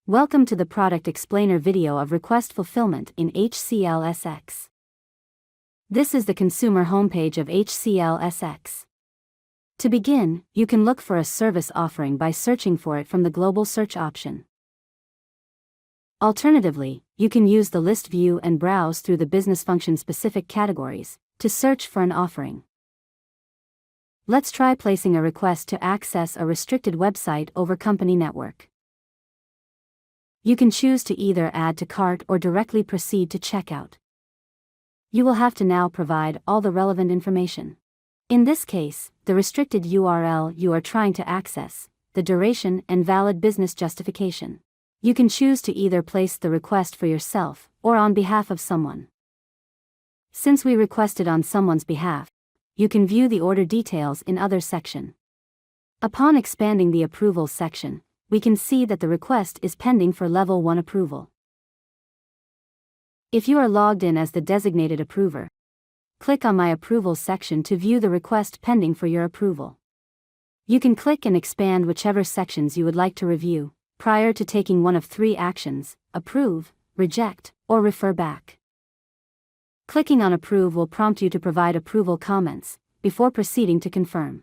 Welcome to the product explainer video of request fulfillment in HCL SX. This is the consumer homepage of HCL SX. To begin, you can look for a service offering by searching for it from the global search option. Alternatively, you can use the list view and browse through the business function specific categories to search for an offering. Let's try placing a request to access a restricted website over company network. You can choose to either add to cart or directly proceed to checkout. You will have to now provide all the relevant information. In this case, the restricted URL you are trying to access, the duration and valid business justification. You can choose to either place the request for yourself or on behalf of someone. Since we requested on someone's behalf, you can view the order details in Other section. Upon expanding the Approvals section, we can see that the request is pending for Level 1 approval. If you are logged in as the designated approver, click on My Approvals section to view the request pending for your approval. You can click and expand whichever sections you would like to review, prior to taking one of three actions: approve, reject, or refer back. Clicking on Approve will prompt you to provide approval comments, before proceeding to confirm.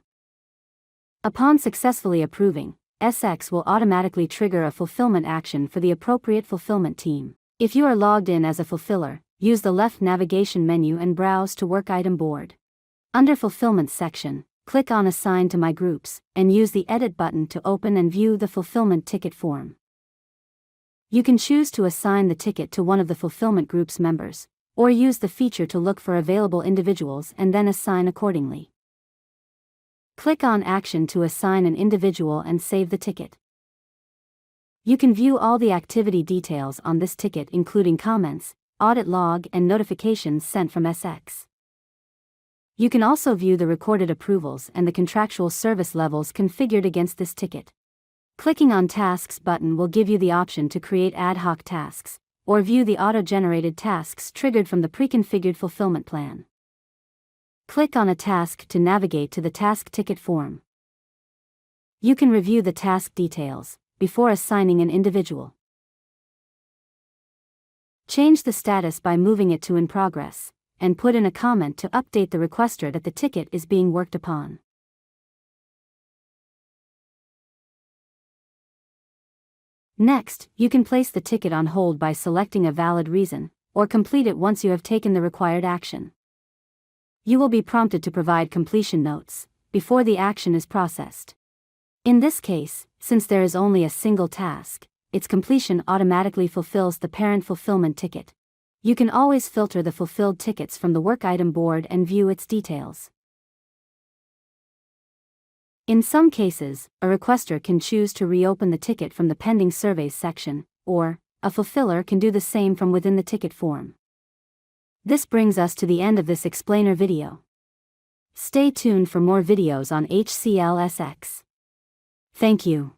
Upon successfully approving, SX will automatically trigger a fulfillment action for the appropriate fulfillment team. If you are logged in as a fulfiller, use the left navigation menu and browse to Work Item Board. Under Fulfillment section, click on Assign to My Groups, and use the Edit button to open and view the fulfillment ticket form. You can choose to assign the ticket to one of the fulfillment group's members, or use the feature to look for available individuals and then assign accordingly. Click on Action to assign an individual and save the ticket. You can view all the activity details on this ticket, including comments, audit log, and notifications sent from SX. You can also view the recorded approvals and the contractual service levels configured against this ticket. Clicking on Tasks button will give you the option to create ad hoc tasks, or view the auto-generated tasks triggered from the pre-configured fulfillment plan. Click on a task to navigate to the task ticket form. You can review the task details before assigning an individual. Change the status by moving it to In Progress, and put in a comment to update the requester that the ticket is being worked upon. Next, you can place the ticket on hold by selecting a valid reason, or complete it once you have taken the required action. You will be prompted to provide completion notes before the action is processed. In this case, since there is only a single task, its completion automatically fulfills the parent fulfillment ticket. You can always filter the fulfilled tickets from the Work Item Board and view its details. In some cases, a requester can choose to reopen the ticket from the Pending Surveys section, or a fulfiller can do the same from within the ticket form. This brings us to the end of this explainer video. Stay tuned for more videos on HCL SX. Thank you.